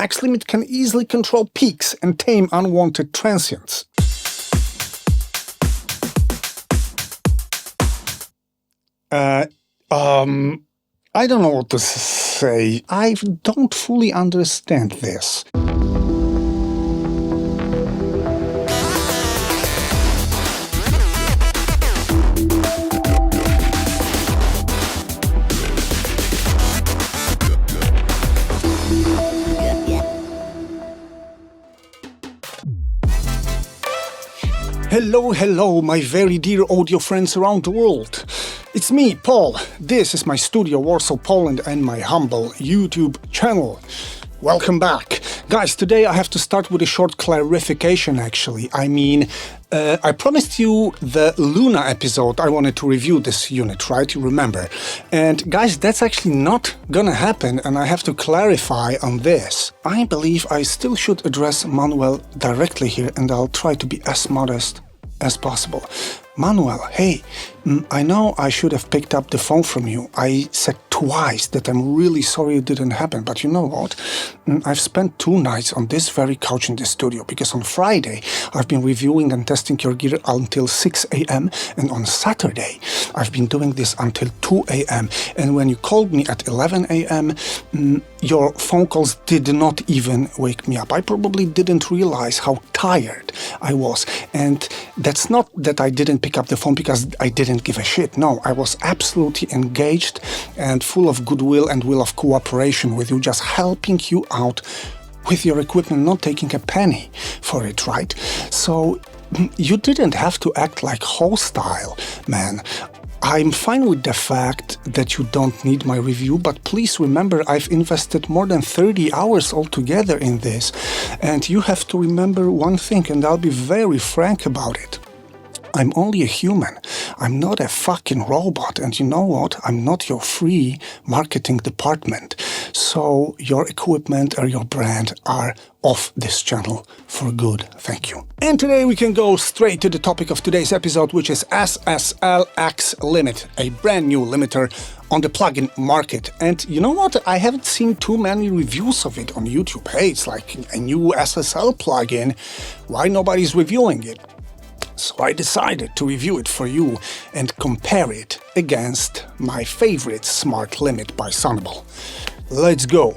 X-limit can easily control peaks and tame unwanted transients. I don't know what to say. I don't fully understand this. Hello, my very dear audio friends around the world. It's me, Paul. This is my studio, Warsaw, Poland, and my humble YouTube channel. Welcome back. Guys, today I have to start with a short clarification, actually. I promised you the Luna episode. I wanted to review this unit, right? You remember. And guys, that's actually not gonna happen, and I have to clarify on this. I believe I still should address Manuel directly here, and I'll try to be as modest as possible. Manuel, hey, I know I should have picked up the phone from you. I said twice that I'm really sorry it didn't happen, but you know what? I've spent 2 nights on this very couch in the studio, because on Friday I've been reviewing and testing your gear until 6 a.m. and on Saturday I've been doing this until 2 a.m. and when you called me at 11 a.m. Your phone calls did not even wake me up. I probably didn't realize how tired I was, and that's not that I didn't pick up the phone because I didn't give a shit. No, I was absolutely engaged and full of goodwill and will of cooperation with you, just helping you out with your equipment, not taking a penny for it, right? So you didn't have to act like hostile, man. I'm fine with the fact that you don't need my review, but please remember I've invested more than 30 hours altogether in this, and you have to remember one thing, and I'll be very frank about it. I'm only a human. I'm not a fucking robot, and you know what? I'm not your free marketing department. So your equipment or your brand are off this channel for good. Thank you. And today we can go straight to the topic of today's episode, which is SSL X-limit, a brand new limiter on the plugin market. And you know what? I haven't seen too many reviews of it on YouTube. Hey, it's like a new SSL plugin. Why nobody's reviewing it? So I decided to review it for you and compare it against my favorite smart limit by Sonable. Let's go!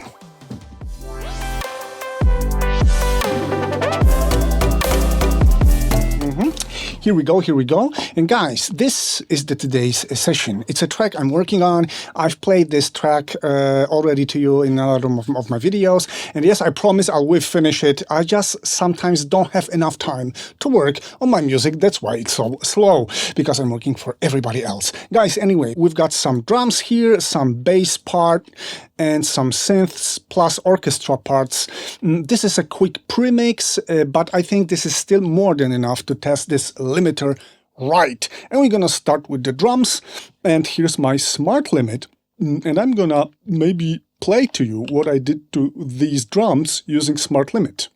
Here we go. And guys, this is today's session. It's a track I'm working on. I've played this track already to you in another of my videos. And yes, I promise I will finish it. I just sometimes don't have enough time to work on my music. That's why it's so slow, because I'm working for everybody else. Guys, anyway, we've got some drums here, some bass part, and some synths plus orchestra parts. This is a quick pre-mix, but I think this is still more than enough to test this limiter right. And we're gonna start with the drums, and here's my smart limit, and I'm gonna maybe play to you what I did to these drums using smart limit.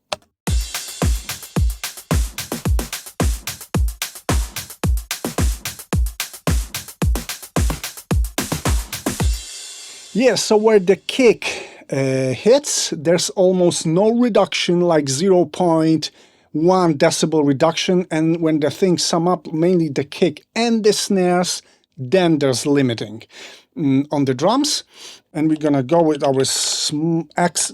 Yeah, so where the kick hits, there's almost no reduction, like 0.1 decibel reduction, and when the things sum up, mainly the kick and the snares, then there's limiting on the drums. And we're gonna go with our X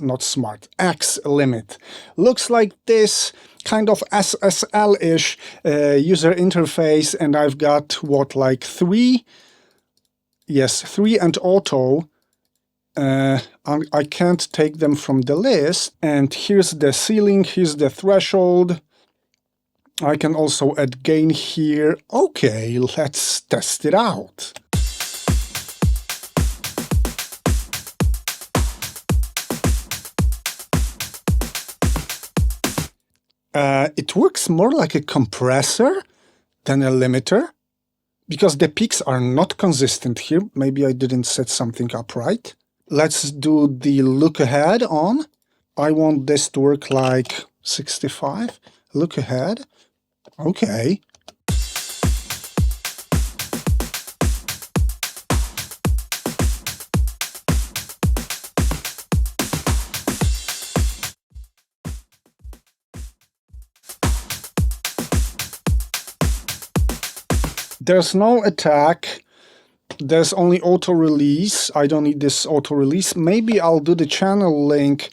limit. Looks like this, kind of SSL-ish user interface, and I've got what, like 3 and auto. I can't take them from the list. And here's the ceiling, here's the threshold. I can also add gain here. Okay, let's test it out. It works more like a compressor than a limiter, because the peaks are not consistent here. Maybe I didn't set something up right. Let's do the look ahead on. I want this to work like 65. Look ahead. Okay. there's no attack. There's only auto-release. I don't need this auto-release. Maybe I'll do the channel link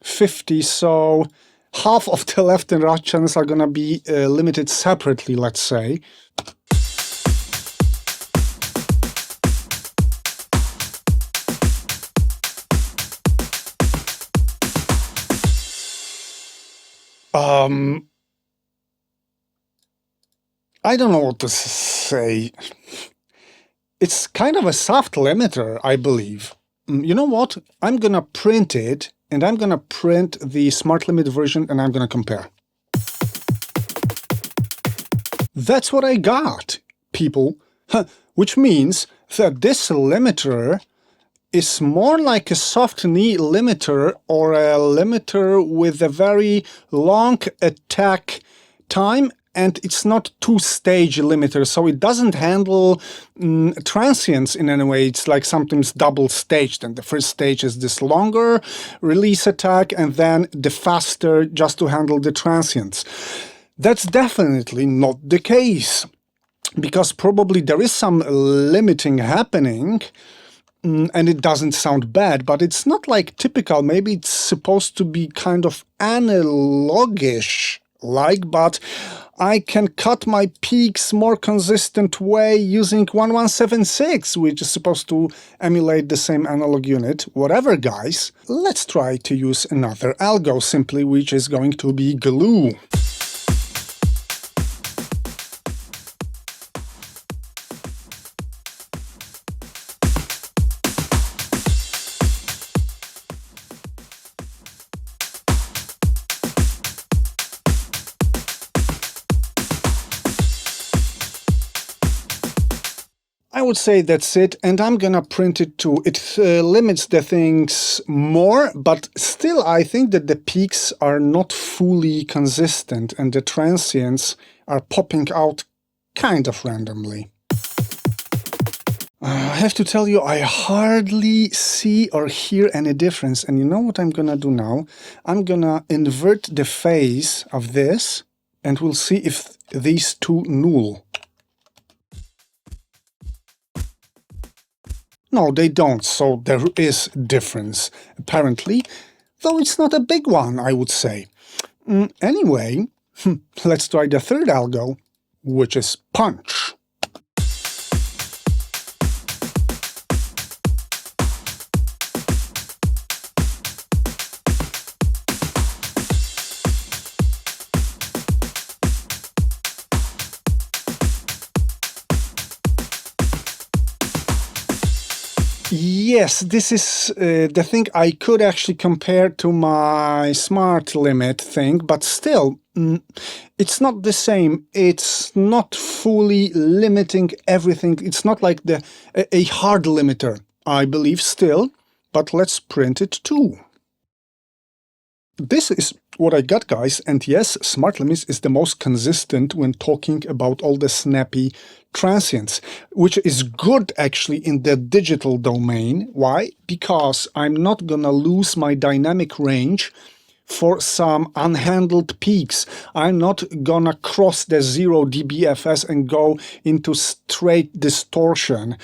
50, so half of the left and right channels are gonna be limited separately, let's say. I don't know what to say. It's kind of a soft limiter, I believe. You know what? I'm gonna print it, and I'm gonna print the smart limit version, and I'm gonna compare. That's what I got, people. Which means that this limiter is more like a soft knee limiter or a limiter with a very long attack time, and it's not two-stage limiter, so it doesn't handle transients in any way. It's like sometimes double-staged, and the first stage is this longer release attack, and then the faster just to handle the transients. That's definitely not the case, because probably there is some limiting happening, and it doesn't sound bad, but it's not like typical. Maybe it's supposed to be kind of analogish, but I can cut my peaks more consistent way using 1176, which is supposed to emulate the same analog unit. Whatever, guys. Let's try to use another algo, simply, which is going to be glue. I would say that's it, and I'm gonna print it too. It limits the things more, but still I think that the peaks are not fully consistent and the transients are popping out kind of randomly. I have to tell you, I hardly see or hear any difference, and you know what I'm gonna do now? I'm gonna invert the phase of this, and we'll see if these two null. No, they don't, so there is difference, apparently, though it's not a big one, I would say. Anyway, let's try the third algo, which is punch. Yes, this is the thing I could actually compare to my smart limit thing, but still, it's not the same. It's not fully limiting everything. It's not like a hard limiter, I believe, still, but let's print it too. This is what I got, guys, and yes, smart limits is the most consistent when talking about all the snappy transients, which is good actually in the digital domain. Why? Because I'm not gonna lose my dynamic range for some unhandled peaks. I'm not gonna cross the 0 dBFS and go into straight distortion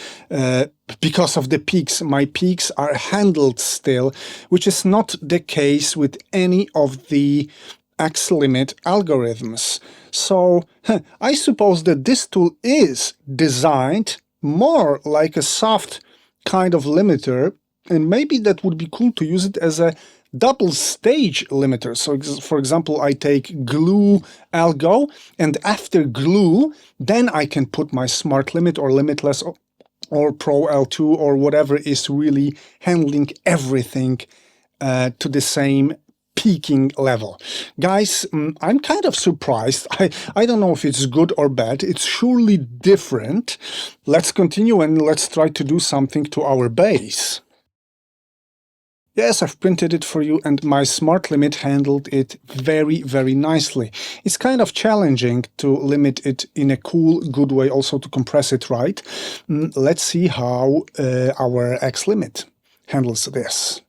because of the peaks. My peaks are handled still, which is not the case with any of the X-limit algorithms. So I suppose that this tool is designed more like a soft kind of limiter, and maybe that would be cool to use it as a double stage limiter. So for example, I take glue algo, and after glue, then I can put my smart limit or limitless or pro L2 or whatever is really handling everything to the same peaking level. Guys, I'm kind of surprised. I don't know if it's good or bad. It's surely different. Let's continue and let's try to do something to our base. Yes, I've printed it for you, and my smart limit handled it very, very nicely. It's kind of challenging to limit it in a cool, good way, also to compress it right. Let's see how our X-limit handles this.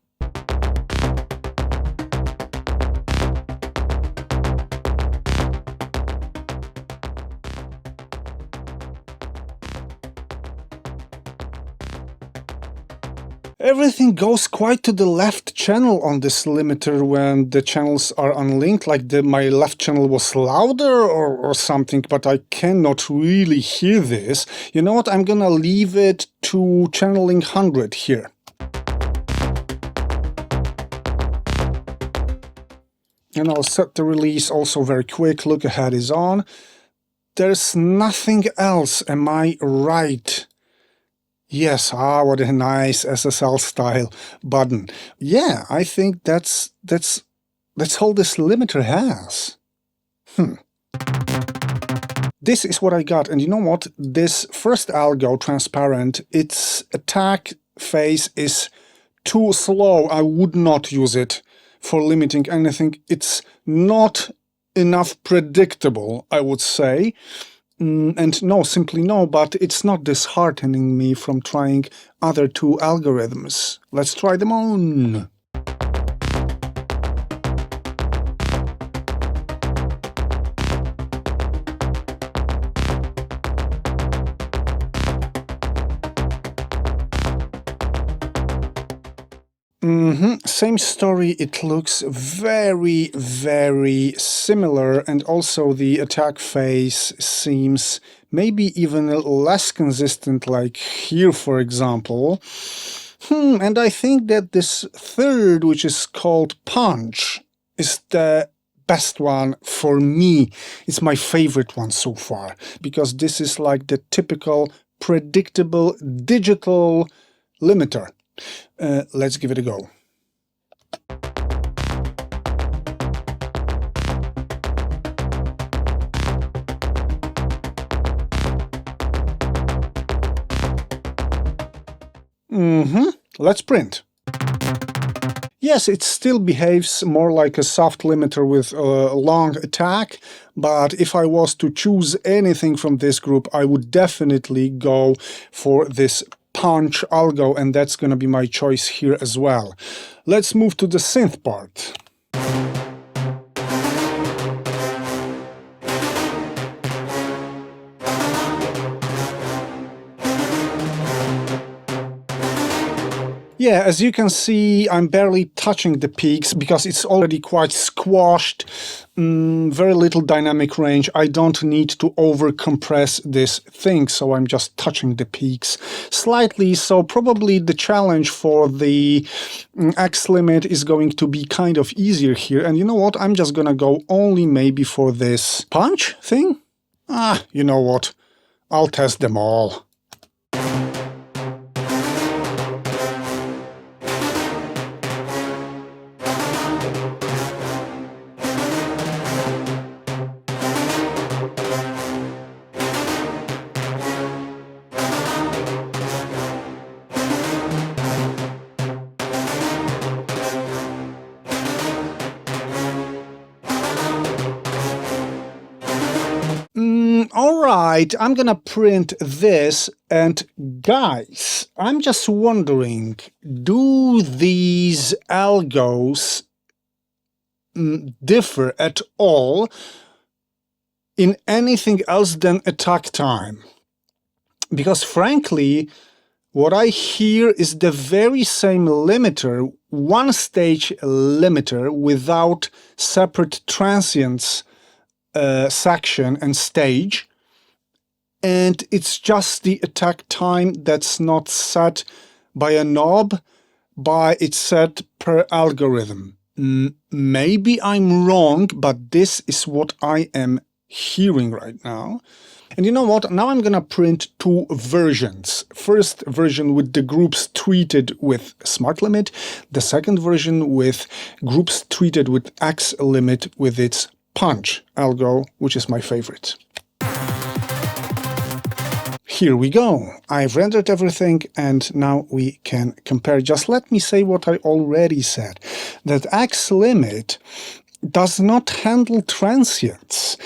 Everything goes quite to the left channel on this limiter when the channels are unlinked, like my left channel was louder or something, but I cannot really hear this. You know what, I'm gonna leave it to channeling 100 here. And I'll set the release also very quick. Look ahead is on. There's nothing else, am I right? Yes, what a nice SSL style button. Yeah, I think that's all this limiter has. This is what I got, and you know what? This first algo, transparent, its attack phase is too slow. I would not use it for limiting anything. It's not enough predictable, I would say. And no, simply no, but it's not disheartening me from trying other two algorithms. Let's try them on. Same story, it looks very, very similar, and also the attack phase seems maybe even less consistent, like here, for example. And I think that this third, which is called punch, is the best one for me. It's my favorite one so far, because this is like the typical, predictable, digital limiter. Let's give it a go. Let's print. Yes, it still behaves more like a soft limiter with a long attack, but if I was to choose anything from this group, I would definitely go for this punch algo, and that's gonna be my choice here as well. Let's move to the synth part. Yeah, as you can see, I'm barely touching the peaks because it's already quite squashed, very little dynamic range. I don't need to overcompress this thing, so I'm just touching the peaks slightly. So probably the challenge for the X-limit is going to be kind of easier here. And you know what? I'm just gonna go only maybe for this punch thing. You know what? I'll test them all. Alright, I'm gonna print this, and guys, I'm just wondering, do these algos differ at all in anything else than attack time? Because frankly, what I hear is the very same limiter, one-stage limiter without separate transients section and stage, and it's just the attack time that's not set by a knob, but it's set per algorithm. Maybe I'm wrong, but this is what I am hearing right now. And you know what? Now I'm gonna print two versions. First version with the groups treated with smart limit, the second version with groups treated with X-limit with its punch algo, which is my favorite. Here we go. I've rendered everything, and now we can compare. Just let me say what I already said, that X-limit does not handle transients,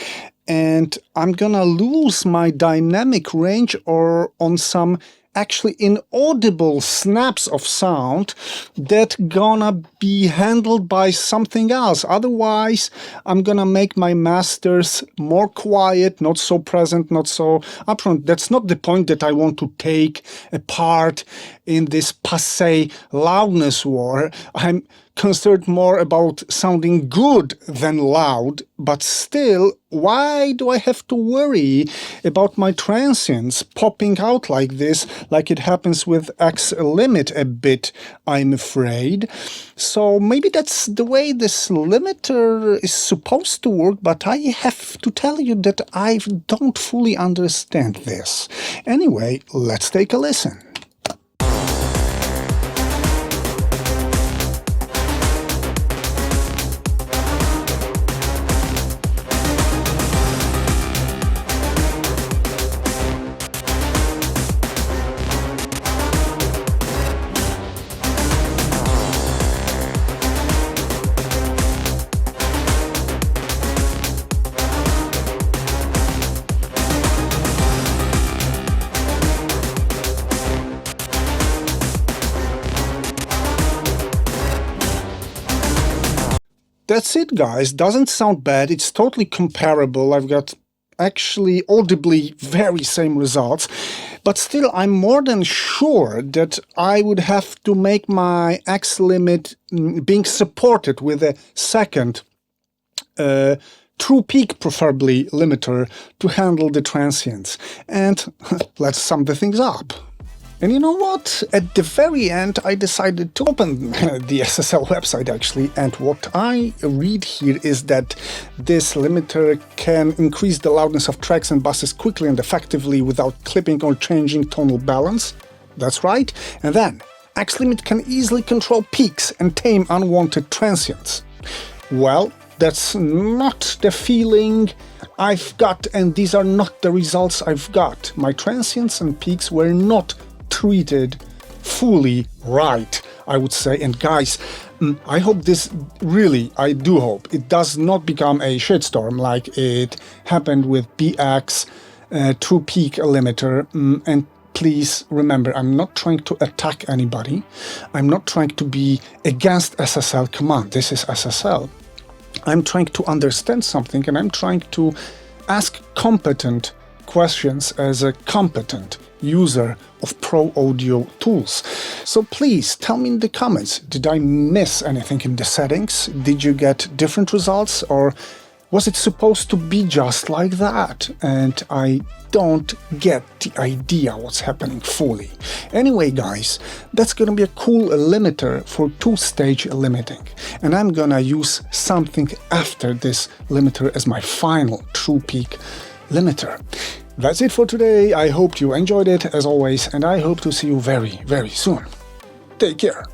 and I'm gonna lose my dynamic range or on some actually inaudible snaps of sound that gonna be handled by something else. Otherwise, I'm gonna make my masters more quiet, not so present, not so upfront. That's not the point that I want to take a part in this passé loudness war. I'm concerned more about sounding good than loud, but still, why do I have to worry about my transients popping out like this, like it happens with X-limit a bit, I'm afraid. So maybe that's the way this limiter is supposed to work, but I have to tell you that I don't fully understand this. Anyway, let's take a listen. That's it, guys. Doesn't sound bad. It's totally comparable. I've got actually audibly very same results. But still, I'm more than sure that I would have to make my X-limit being supported with a second true peak, preferably, limiter to handle the transients. And let's sum the things up. And you know what? At the very end, I decided to open the SSL website, actually, and what I read here is that this limiter can increase the loudness of tracks and buses quickly and effectively without clipping or changing tonal balance. That's right. And then, X-limit can easily control peaks and tame unwanted transients. Well, that's not the feeling I've got, and these are not the results I've got. My transients and peaks were not treated fully right, I would say. And guys, I hope this really, I do hope, it does not become a shitstorm like it happened with BX True Peak limiter. And please remember, I'm not trying to attack anybody. I'm not trying to be against SSL. Come on, this is SSL. I'm trying to understand something, and I'm trying to ask competent questions as a competent user of pro audio tools. So please tell me in the comments, did I miss anything in the settings? Did you get different results, or was it supposed to be just like that? And I don't get the idea what's happening fully. Anyway, guys, that's gonna be a cool limiter for two-stage limiting. And I'm gonna use something after this limiter as my final true peak limiter. That's it for today. I hope you enjoyed it as always, and I hope to see you very, very soon. Take care.